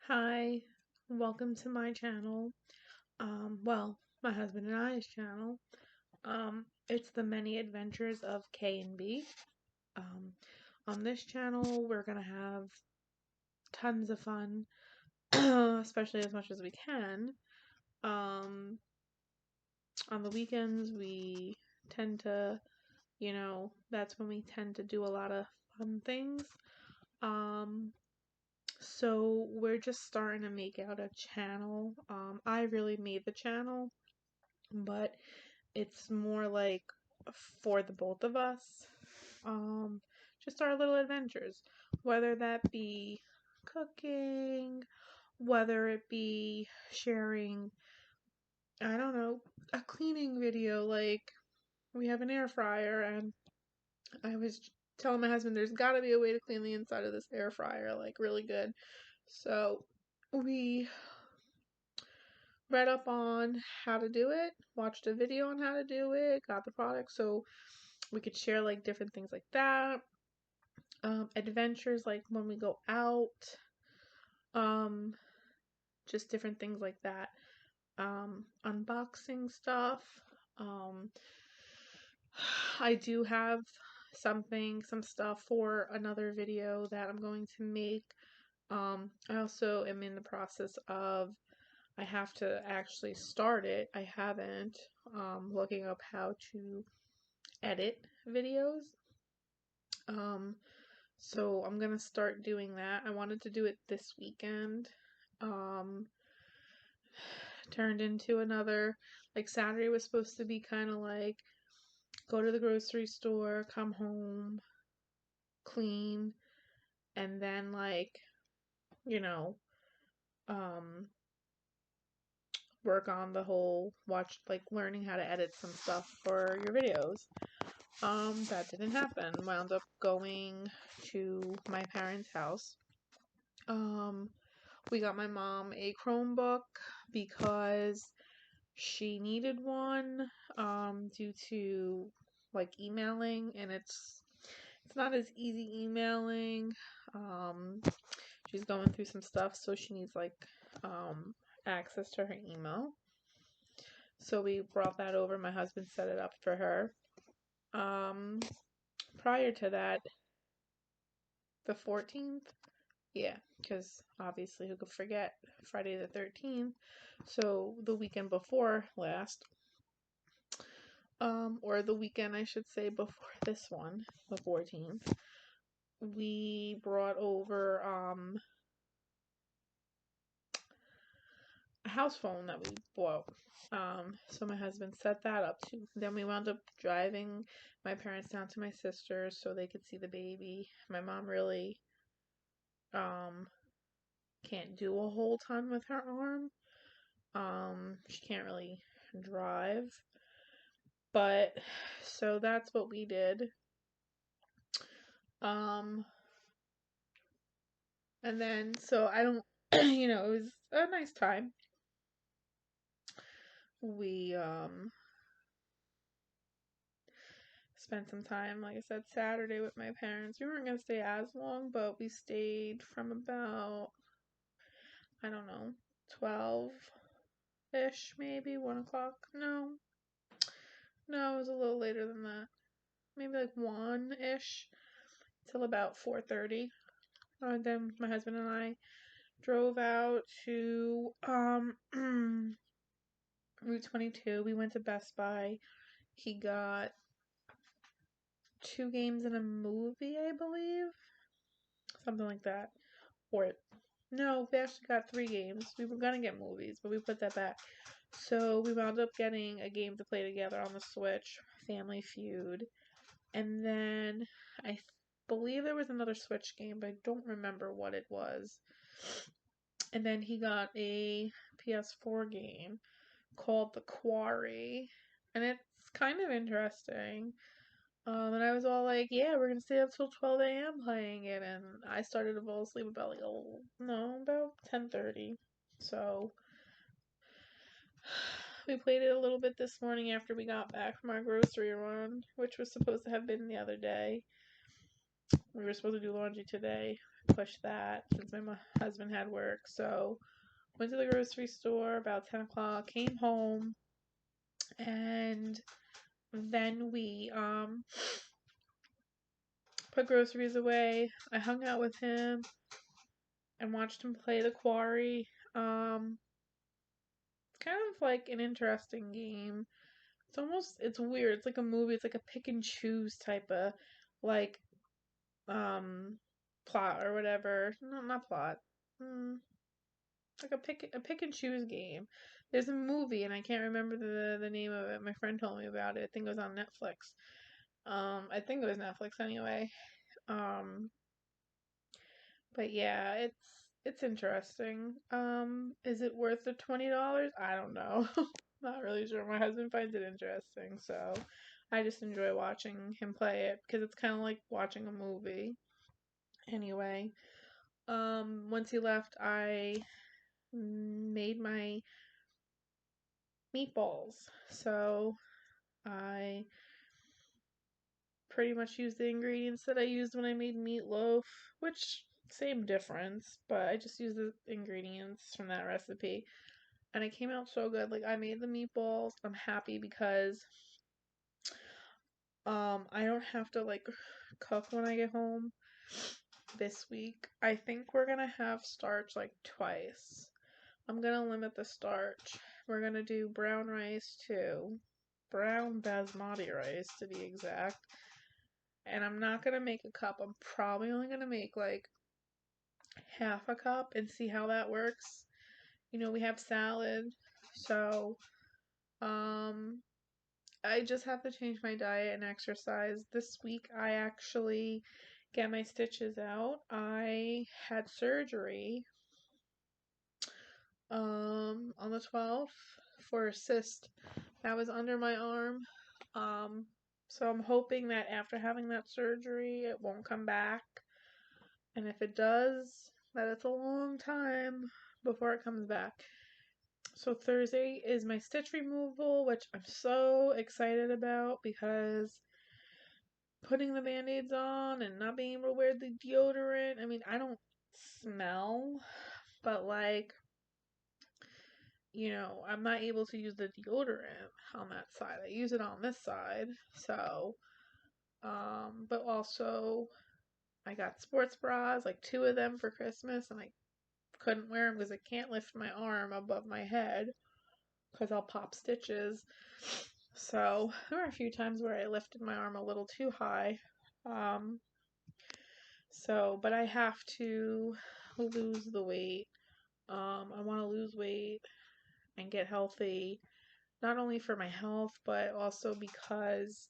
Hi, welcome to my channel. My husband and I's channel. It's the many adventures of K and B. Um, on this channel, we're gonna have tons of fun, especially as much as we can. Um, on the weekends, we tend to, that's when we tend to do a lot of fun things. Um, so we're just starting to make out a channel. I really made the channel, but it's more like for the both of us. Um, just our little adventures, whether that be cooking, whether it be sharing, I don't know, a cleaning video. Like, we have an air fryer, and I was telling my husband there's got to be a way to clean the inside of this air fryer, like, really good. So, we read up on how to do it, watched a video on how to do it, got the product so we could share like different things like that. Adventures like when we go out, um, just different things like that. Unboxing stuff. Um, I do have some stuff for another video that I'm going to make. I also am in the process of I have to actually start it. I haven't. Looking up how to edit videos. Um, so I'm gonna start doing that. I wanted to do it this weekend. Um, Turned into another, like, Saturday was supposed to be kind of like go to the grocery store, come home, clean, and then like, you know, um, work on the whole watch, like, learning how to edit some stuff for your videos. That didn't happen. Wound up going to my parents' house. Um, we got my mom a Chromebook because she needed one, due to like emailing, and it's not as easy emailing. Um, she's going through some stuff, so she needs like access to her email. So we brought that over. My husband set it up for her. Um, Prior to that, the 14th, yeah, because obviously who could forget Friday the 13th? So the weekend before last, or the weekend I should say before this one, the 14th, we brought over a house phone that we bought. So my husband set that up too. Then we wound up driving my parents down to my sister's so they could see the baby. My mom really um can't do a whole ton with her arm. She can't really drive. But so that's what we did. Um and then so I don't it was a nice time. We spent some time, like I said, Saturday with my parents. We weren't gonna stay as long, but we stayed from about, I don't know, 12-ish, maybe 1 o'clock. No, it was a little later than that. Maybe like 1-ish till about 4:30. Then my husband and I drove out to Route 22. We went to Best Buy. He got 2 games and a movie, I believe. Something like that. Or, no, we actually got 3 games. We were gonna get movies, but we put that back. So we wound up getting a game to play together on the Switch, Family Feud. And then I believe there was another Switch game, but I don't remember what it was. And then he got a PS4 game called The Quarry, and it's kind of interesting. And I was all like, yeah, we're gonna stay up till 12 a.m. playing it, and I started to fall asleep about, like, oh no, about 10:30. So we played it a little bit this morning after we got back from our grocery run, which was supposed to have been the other day. We were supposed to do laundry today. push that since my husband had work. So went to the grocery store about 10 o'clock, came home, and then we put groceries away. I hung out with him and watched him play the Quarry. It's kind of like an interesting game. It's weird. It's like a movie. It's like a pick and choose type of like um plot or whatever. No, not plot. Hmm, like a pick and choose game. There's a movie and I can't remember the name of it. My friend told me about it. I think it was on Netflix. I think it was Netflix anyway. Um, but yeah, it's interesting. Is it worth the $20? I don't know. Not really sure. My husband finds it interesting, so I just enjoy watching him play it because it's kind of like watching a movie. Anyway, once he left, I made my meatballs. So I pretty much used the ingredients that I used when I made meatloaf, which same difference, but I just used the ingredients from that recipe. And it came out so good. Like I made the meatballs. I'm happy because I don't have to like cook when I get home this week. I think we're gonna have starch like twice. I'm gonna limit the starch. We're gonna do brown rice too. Brown basmati rice to be exact. And I'm not gonna make a cup. I'm probably only gonna make like half a cup and see how that works. You know, we have salad, so um I just have to change my diet and exercise. This week I actually get my stitches out. I had surgery on the 12th for a cyst that was under my arm. Um so I'm hoping that after having that surgery it won't come back. And if it does, that it's a long time before it comes back. So Thursday is my stitch removal, which I'm so excited about because putting the band-aids on and not being able to wear the deodorant. I mean, I don't smell, but like, I'm not able to use the deodorant on that side. I use it on this side. So, but also I got sports bras, like two of them for Christmas, and I couldn't wear them because I can't lift my arm above my head because I'll pop stitches. So there were a few times where I lifted my arm a little too high. Um, but I have to lose the weight. I want to lose weight and get healthy, not only for my health, but also because,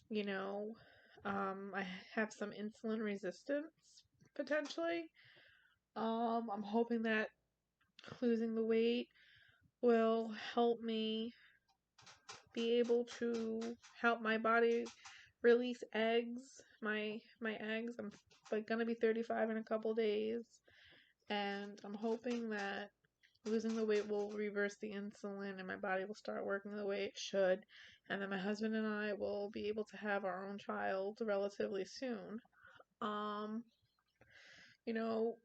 you know, I have some insulin resistance potentially. I'm hoping that losing the weight will help me be able to help my body release eggs. My eggs. I'm like gonna be 35 in a couple days, and I'm hoping that losing the weight will reverse the insulin and my body will start working the way it should, and then my husband and I will be able to have our own child relatively soon. Um, you know,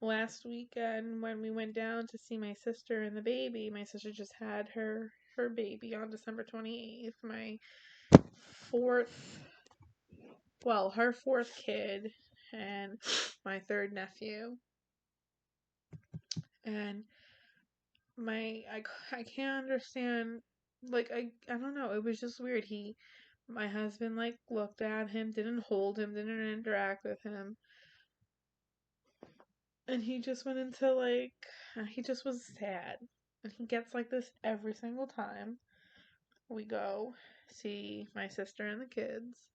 last weekend when we went down to see my sister and the baby, my sister just had her baby on December 28th. My fourth, her fourth kid and my third nephew. And I can't understand, like I don't know, it was just weird. My husband like looked at him, didn't hold him, didn't interact with him. And he just went into like, he just was sad. And he gets like this every single time we go see my sister and the kids.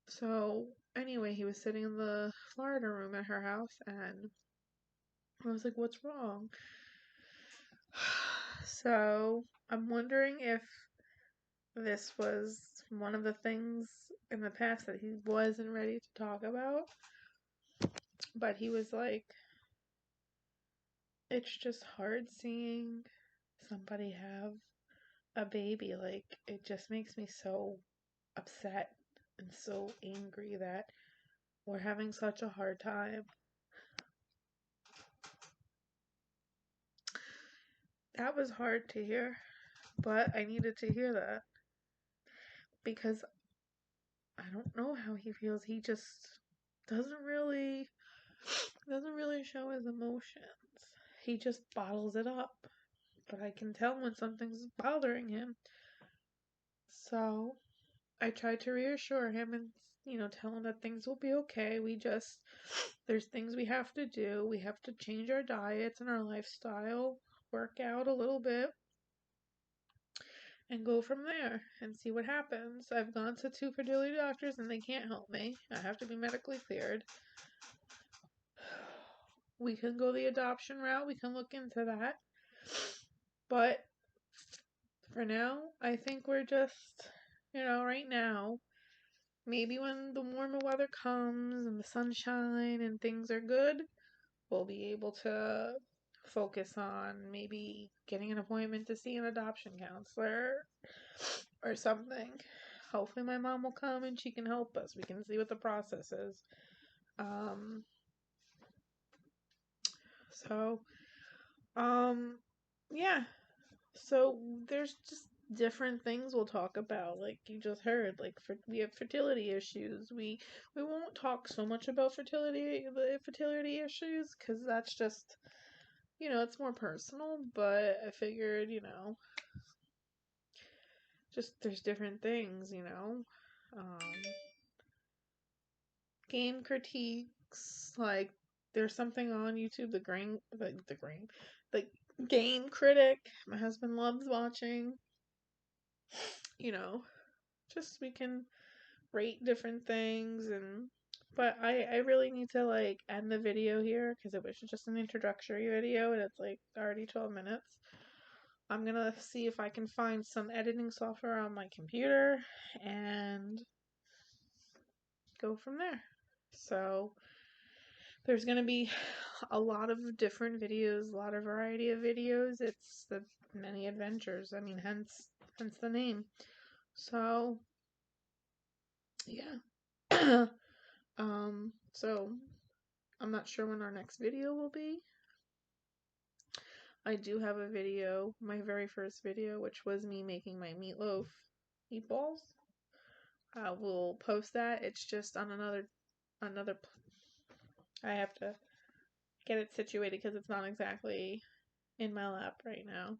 So, anyway, he was sitting in the Florida room at her house, and I was like, what's wrong? So, I'm wondering if this was one of the things in the past that he wasn't ready to talk about. But he was like, it's just hard seeing somebody have a baby. Like, it just makes me so upset. and so angry that we're having such a hard time. That was hard to hear, but I needed to hear that because I don't know how he feels. He just doesn't really show his emotions. He just bottles it up. But I can tell when something's bothering him. So I tried to reassure him and, tell him that things will be okay. There's things we have to do. We have to change our diets and our lifestyle, work out a little bit, and go from there and see what happens. I've gone to 2 fertility doctors and they can't help me. I have to be medically cleared. We can go the adoption route. We can look into that. But for now, I think we're just, right now, maybe when the warmer weather comes and the sunshine and things are good, we'll be able to focus on maybe getting an appointment to see an adoption counselor or something. Hopefully my mom will come and she can help us. We can see what the process is. So, yeah. So there's just different things we'll talk about, like you just heard. Like we have fertility issues. We won't talk so much about fertility issues because that's just it's more personal. But I figured just there's different things. Game critiques, like there's something on YouTube, the Game Critic. My husband loves watching. Just we can rate different things but I really need to like end the video here because it was just an introductory video and it's like already 12 minutes. I'm gonna see if I can find some editing software on my computer and go from there. So there's gonna be a lot of different videos, a lot of variety of videos. It's the many adventures. I mean, hence the name. So yeah. So I'm not sure when our next video will be. I do have a video, my very first video, which was me making my meatloaf meatballs. I will post that. It's just on another I have to get it situated because it's not exactly in my lap right now.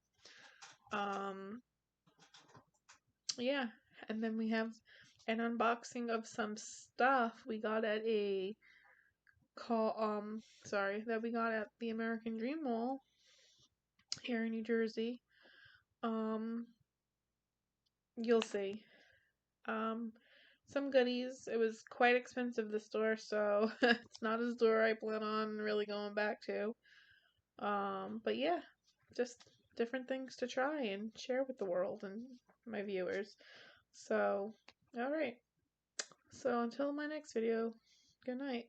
Yeah, and then we have an unboxing of some stuff we got at that we got at the American Dream Mall here in New Jersey. You'll see. Some goodies. It was quite expensive, the store, so it's not a store I plan on really going back to. But yeah, just different things to try and share with the world and my viewers. So, alright. So until my next video, good night.